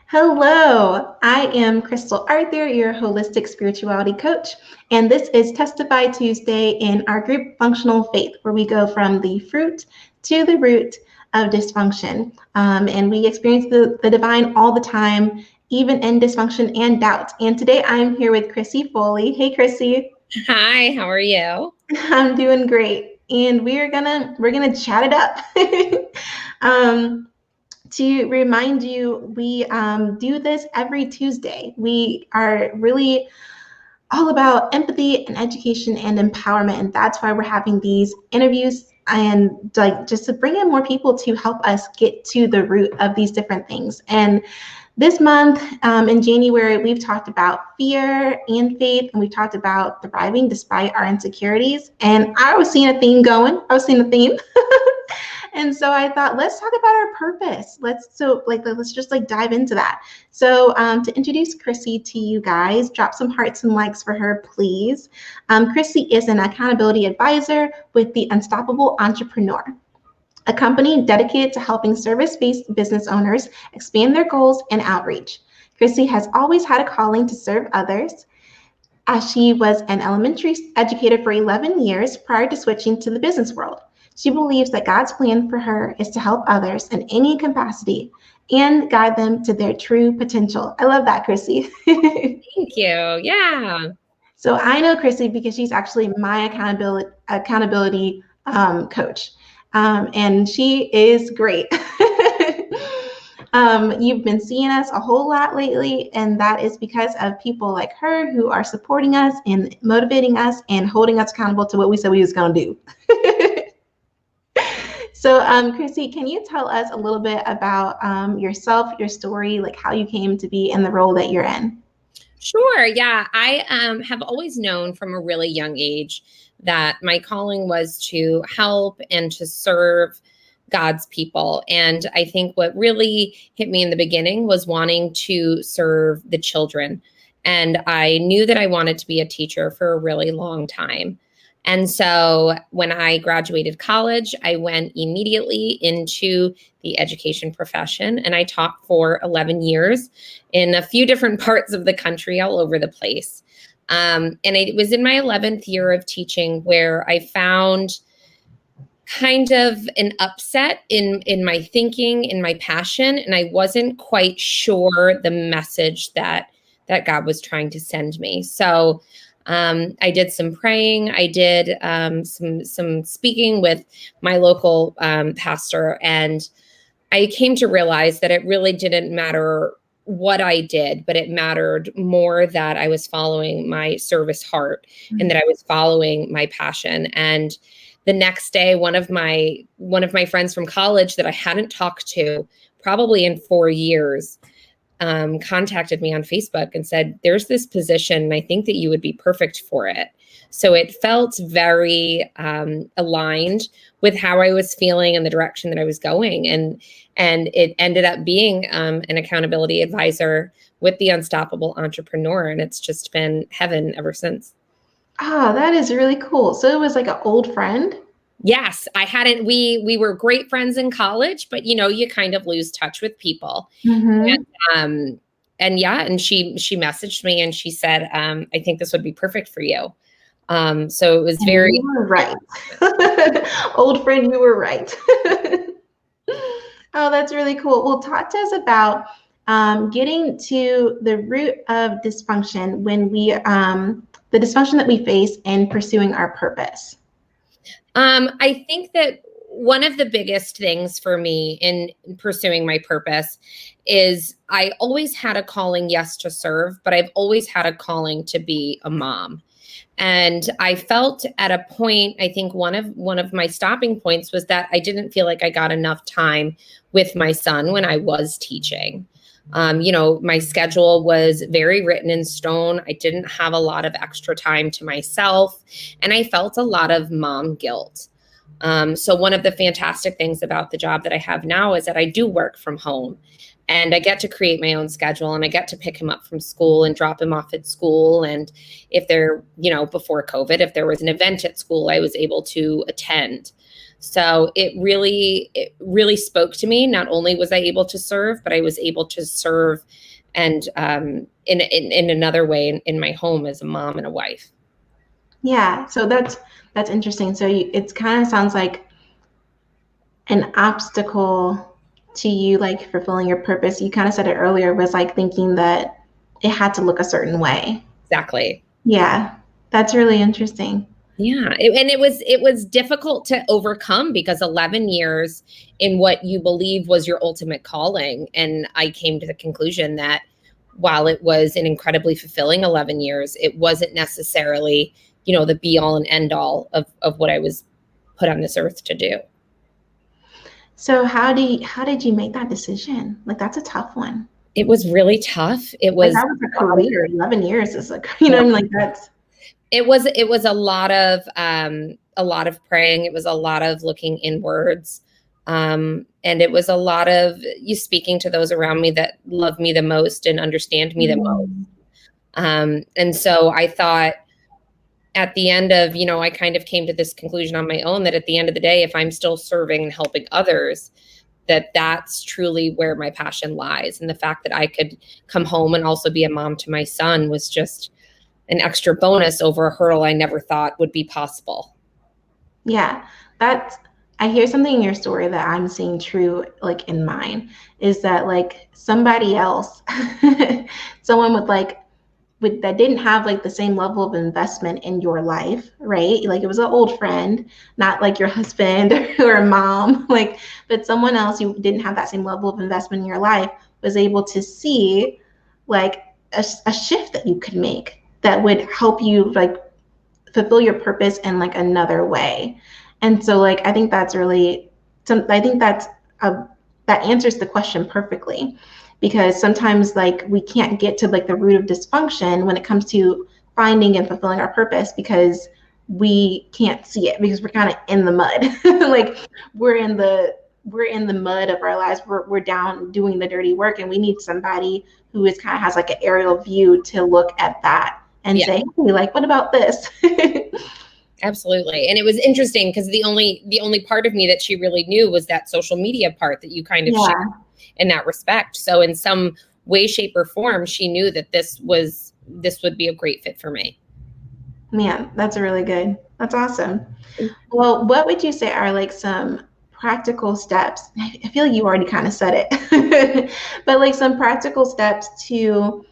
Hello, I am Crystal Arthur, your holistic spirituality coach, and this is Testify Tuesday in our group Functional Faith, where we go from the fruit to the root of dysfunction. And we experience the divine all the time, even in dysfunction and doubt. And today I'm here with Crissy Foley. Hey, Crissy. Hi, how are you? I'm doing great, and we're gonna chat it up. um, to remind you, we do this every Tuesday. We are really all about empathy and education and empowerment, and that's why we're having these interviews and like just to bring in more people to help us get to the root of these different things. And this month in January, we've talked about fear and faith, and we've talked about thriving despite our insecurities. And I was seeing a theme going. I was seeing a theme. And so I thought, let's talk about our purpose. Let's just dive into that. So to introduce Crissy to you guys, drop some hearts and likes for her, please. Crissy is an accountability advisor with the Unstoppable Entrepreneur, a company dedicated to helping service-based business owners expand their goals and outreach. Crissy has always had a calling to serve others, as she was an elementary educator for 11 years prior to switching to the business world. She believes that God's plan for her is to help others in any capacity and guide them to their true potential. I love that, Crissy. Thank you. Yeah. So I know Crissy because she's actually my accountability coach. And she is great. You've been seeing us a whole lot lately, and that is because of people like her who are supporting us and motivating us and holding us accountable to what we said we was going to do. So, Crissy, can you tell us a little bit about yourself, your story, like how you came to be in the role that you're in? Sure. Yeah. I have always known from a really young age that my calling was to help and to serve God's people. And I think what really hit me in the beginning was wanting to serve the children. And I knew that I wanted to be a teacher for a really long time. And so when I graduated college, I went immediately into the education profession, and I taught for 11 years in a few different parts of the country, all over the place. And it was in my 11th year of teaching where I found kind of an upset in my thinking, in my passion, and I wasn't quite sure the message that God was trying to send me. So I did some praying. I did some speaking with my local pastor, and I came to realize that it really didn't matter what I did, but it mattered more that I was following my service heart and that I was following my passion. And the next day, one of my friends from college that I hadn't talked to probably in 4 years contacted me on Facebook and said, there's this position, and I think that you would be perfect for it. So it felt very aligned with how I was feeling and the direction that I was going. And it ended up being an accountability advisor with the Unstoppable Entrepreneur. And it's just been heaven ever since. Ah, that is really cool. So it was like an old friend? Yes, I hadn't, we were great friends in college, but you kind of lose touch with people. Mm-hmm. And yeah, and she messaged me and she said, I think this would be perfect for you. So it was And very, you were right. Old friend, you were right. Oh, that's really cool. Well, talk to us about getting to the root of dysfunction when the dysfunction that we face in pursuing our purpose. I think that one of the biggest things for me in pursuing my purpose is I always had a calling, yes, to serve, but I've always had a calling to be a mom. And I felt at a point, I think one of my stopping points was that I didn't feel like I got enough time with my son when I was teaching. My schedule was very written in stone. I didn't have a lot of extra time to myself, and I felt a lot of mom guilt. So one of the fantastic things about the job that I have now is that I do work from home, and I get to create my own schedule, and I get to pick him up from school and drop him off at school. And if before COVID, if there was an event at school, I was able to attend. So it really spoke to me. Not only was I able to serve, but I was able to serve and in another way in my home as a mom and a wife. Yeah, so that's interesting. So it kind of sounds like an obstacle to you like fulfilling your purpose. You kind of said it earlier, was like thinking that it had to look a certain way. Exactly. Yeah, that's really interesting. Yeah, and it was difficult to overcome because 11 years in what you believe was your ultimate calling, and I came to the conclusion that while it was an incredibly fulfilling 11 years, it wasn't necessarily, the be all and end all of what I was put on this earth to do. So how did you make that decision? Like that's a tough one. It was really tough. It Like was that was a career. 11 years is like, you know what I mean? Like that's it was a lot of praying. It was a lot of looking inwards. And it was a lot of you speaking to those around me that love me the most and understand me the most. And so I thought at the end of, I kind of came to this conclusion on my own that at the end of the day, if I'm still serving and helping others, that's truly where my passion lies. And the fact that I could come home and also be a mom to my son was just an extra bonus over a hurdle I never thought would be possible. Yeah, I hear something in your story that I'm seeing true, like in mine, is that like somebody else, someone that didn't have like the same level of investment in your life, right? Like it was an old friend, not like your husband or a mom, like, but someone else who didn't have that same level of investment in your life was able to see like a shift that you could make that would help you like fulfill your purpose in like another way. And so like I think that's really I think that answers the question perfectly, because sometimes like we can't get to like the root of dysfunction when it comes to finding and fulfilling our purpose because we can't see it because we're kind of in the mud. Like we're in the mud of our lives. We're down doing the dirty work, and we need somebody who is kind of has like an aerial view to look at that and say, hey, like, what about this? Absolutely. And it was interesting because the only part of me that she really knew was that social media part that you kind of shared in that respect. So in some way, shape, or form, she knew that this would be a great fit for me. Man, that's awesome. Well, what would you say are like some practical steps? I feel like you already kind of said it, but like some practical steps to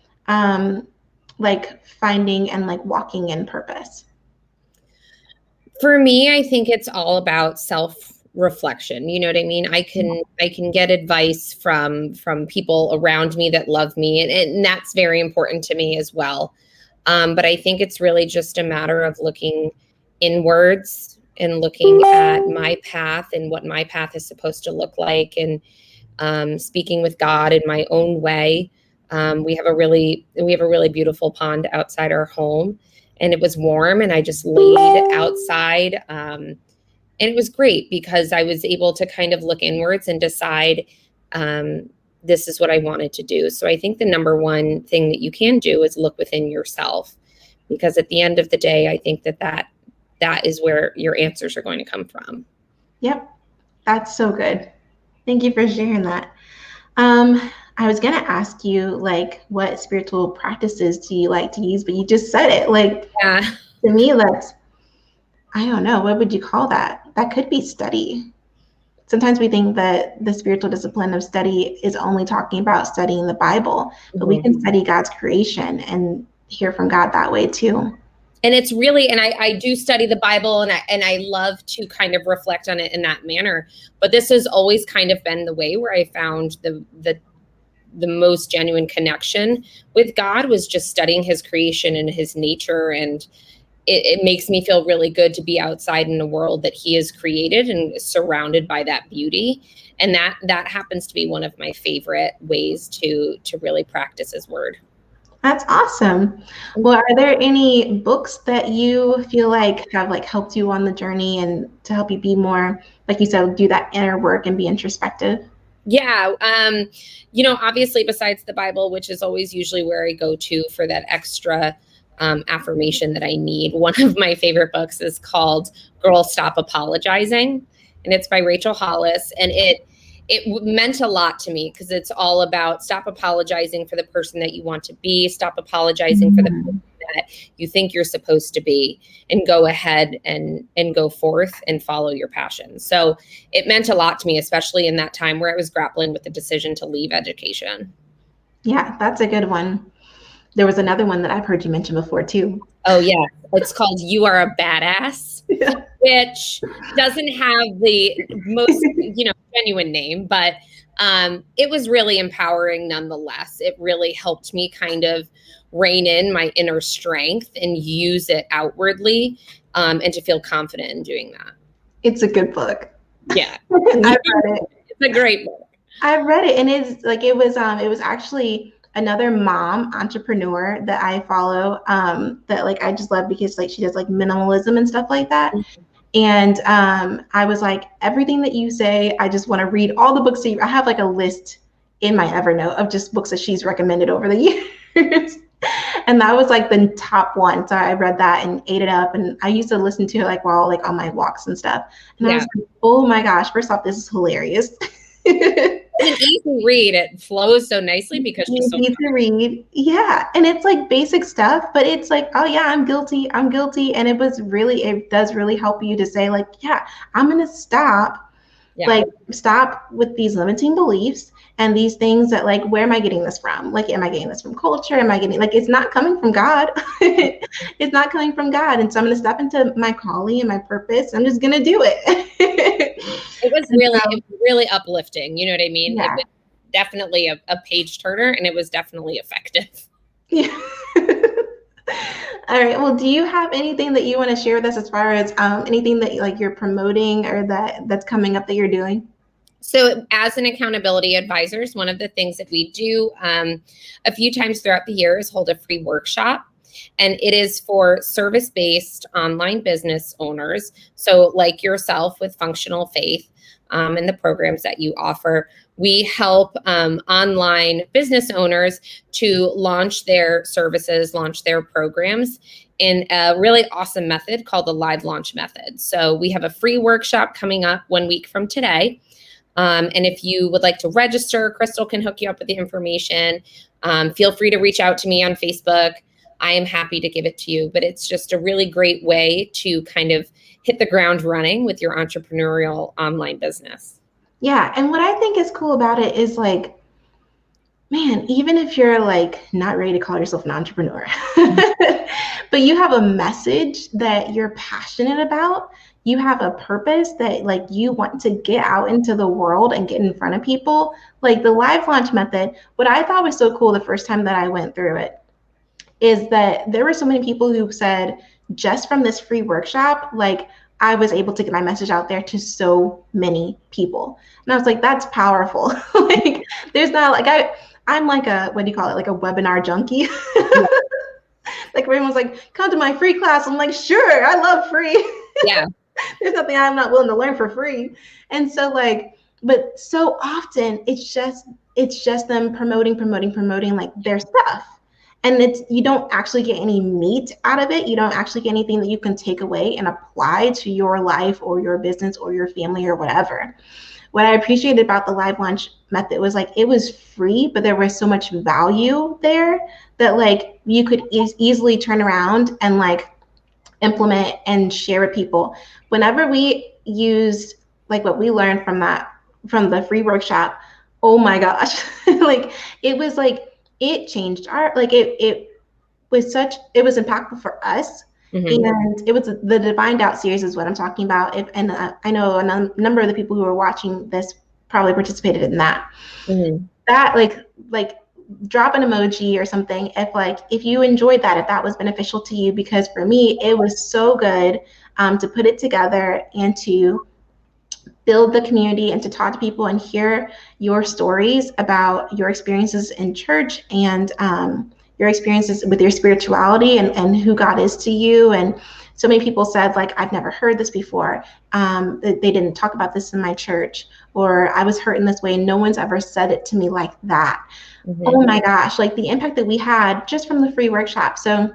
like finding and like walking in purpose. For me, I think it's all about self-reflection. You know what I mean? I can get advice from people around me that love me, and that's very important to me as well. But I think it's really just a matter of looking inwards and looking at my path and what my path is supposed to look like, and speaking with God in my own way. We have a really beautiful pond outside our home, and it was warm, and I just laid outside. And it was great because I was able to kind of look inwards and decide this is what I wanted to do. So I think the number one thing that you can do is look within yourself, because at the end of the day, I think that is where your answers are going to come from. Yep. That's so good. Thank you for sharing that. I was gonna ask you like what spiritual practices do you like to use, but you just said it. Like to me, I don't know, what would you call that? That could be study. Sometimes we think that the spiritual discipline of study is only talking about studying the Bible, but we can study God's creation and hear from God that way too. And it's really, and I do study the Bible, and I love to kind of reflect on it in that manner. But this has always kind of been the way where I found the most genuine connection with God was just studying his creation and his nature. And it makes me feel really good to be outside in a world that he has created and surrounded by that beauty. And that happens to be one of my favorite ways to really practice his word. That's awesome. Well, are there any books that you feel like have like helped you on the journey and to help you be more, like you said, do that inner work and be introspective? Yeah. Obviously besides the Bible, which is always usually where I go to for that extra affirmation that I need. One of my favorite books is called Girl, Stop Apologizing. and it's by Rachel Hollis. And it meant a lot to me because it's all about stop apologizing for the person that you want to be, stop apologizing for the person that you think you're supposed to be, and go ahead and go forth and follow your passion. So it meant a lot to me, especially in that time where I was grappling with the decision to leave education. Yeah, that's a good one. There was another one that I've heard you mention before too. Oh yeah, it's called You Are a Badass, which doesn't have the most, genuine name, but it was really empowering nonetheless. It really helped me kind of rein in my inner strength and use it outwardly, and to feel confident in doing that. It's a good book. Yeah. I've read it. It's a great book. I've read it, and it's like it was actually another mom entrepreneur that I follow, that like I just love because like she does like minimalism and stuff like that. And I was like, everything that you say, I just want to read all the books that I have like a list in my Evernote of just books that she's recommended over the years. And that was like the top one. So I read that and ate it up. And I used to listen to it like while like on my walks and stuff. And I was like, oh my gosh, first off, this is hilarious. It's an easy read. It flows so nicely because she's so easy to read. Yeah. And it's like basic stuff, but it's like, oh yeah, I'm guilty. And it does really help you to say like, yeah, I'm going to stop. Yeah. Like stop with these limiting beliefs and these things that like, where am I getting this from? Like, am I getting this from culture? Am I getting like, it's not coming from God. It's not coming from God. And so I'm going to step into my calling and my purpose. I'm just going to do it. It was really uplifting. You know what I mean? Yeah. It was definitely a page turner, and it was definitely effective. Yeah. All right. Well, do you have anything that you want to share with us as far as anything that like you're promoting or that's coming up that you're doing? So as an accountability advisors, one of the things that we do a few times throughout the year is hold a free workshop. And it is for service-based online business owners. So like yourself with functional faith and the programs that you offer, we help online business owners to launch their services, launch their programs in a really awesome method called the live launch method. So we have a free workshop coming up 1 week from today. And if you would like to register, Crystal can hook you up with the information. Feel free to reach out to me on Facebook. I am happy to give it to you, but it's just a really great way to kind of hit the ground running with your entrepreneurial online business. Yeah. And what I think is cool about it is like, man, even if you're like not ready to call yourself an entrepreneur, but you have a message that you're passionate about, you have a purpose that like you want to get out into the world and get in front of people, like the live launch method. What I thought was so cool the first time that I went through it is that there were so many people who said just from this free workshop, like I was able to get my message out there to so many people. And I was like, that's powerful. Like there's not like, I'm like a, what do you call it? Like a webinar junkie. Yeah. Like everyone's like, come to my free class. I'm like, sure, I love free. Yeah. There's nothing I'm not willing to learn for free. And so like, but so often it's just them promoting like their stuff. And you don't actually get any meat out of it. You don't actually get anything that you can take away and apply to your life or your business or your family or whatever. What I appreciated about the live launch method was like, it was free, but there was so much value there that like you could easily turn around and like implement and share with people. Whenever we used like what we learned from the free workshop, oh my gosh, like it was like, it changed our, like it was impactful for us. Mm-hmm. And it was the Divine Doubt series is what I'm talking about. I know a number of the people who are watching this probably participated in that. Mm-hmm. That like drop an emoji or something if you enjoyed that, if that was beneficial to you, because for me, it was so good to put it together and to build the community and to talk to people and hear your stories about your experiences in church and your experiences with your spirituality and who God is to you. And so many people said, like, I've never heard this before. They didn't talk about this in my church, or I was hurt in this way. No one's ever said it to me like that. Mm-hmm. Oh my gosh, like the impact that we had just from the free workshop. So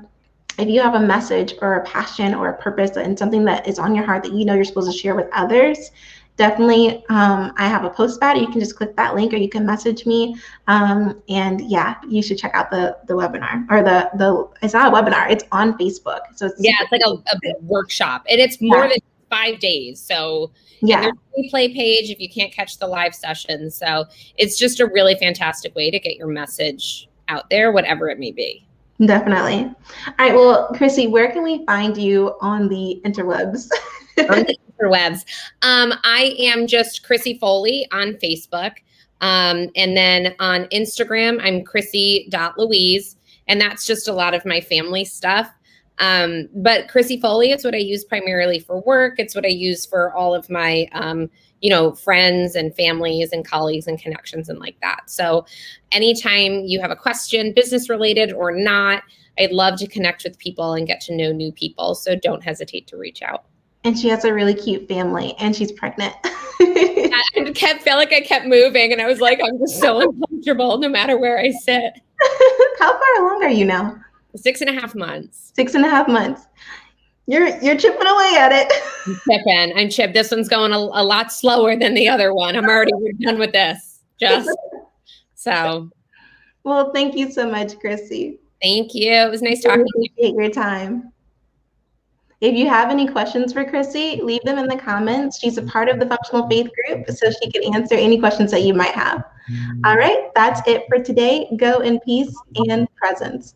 if you have a message or a passion or a purpose and something that is on your heart that you know you're supposed to share with others, definitely, I have a post about it. You can just click that link or you can message me. And yeah, you should check out the webinar, or it's not a webinar, it's on Facebook. So it's like a workshop, and it's more than 5 days. So, and there's a replay page if you can't catch the live session. So it's just a really fantastic way to get your message out there, whatever it may be. Definitely. All right. Well, Crissy, where can we find you on the interwebs? On the interwebs. I am just Crissy Foley on Facebook. And then on Instagram, I'm Crissy.Louise. And that's just a lot of my family stuff. But Crissy Foley is what I use primarily for work. It's what I use for all of my, friends and families and colleagues and connections and like that. So anytime you have a question, business related or not, I'd love to connect with people and get to know new people. So don't hesitate to reach out. And she has a really cute family, and she's pregnant. I felt like I kept moving, and I was like, I'm just so uncomfortable no matter where I sit. How far along are you now? 6.5 months. 6.5 months. You're chipping away at it. I'm chipped. This one's going a lot slower than the other one. We're done with this. So. Well, thank you so much, Crissy. Thank you. It was nice talking to you. Appreciate your time. If you have any questions for Crissy, leave them in the comments. She's a part of the Functional Faith group, so she can answer any questions that you might have. All right, that's it for today. Go in peace and presence.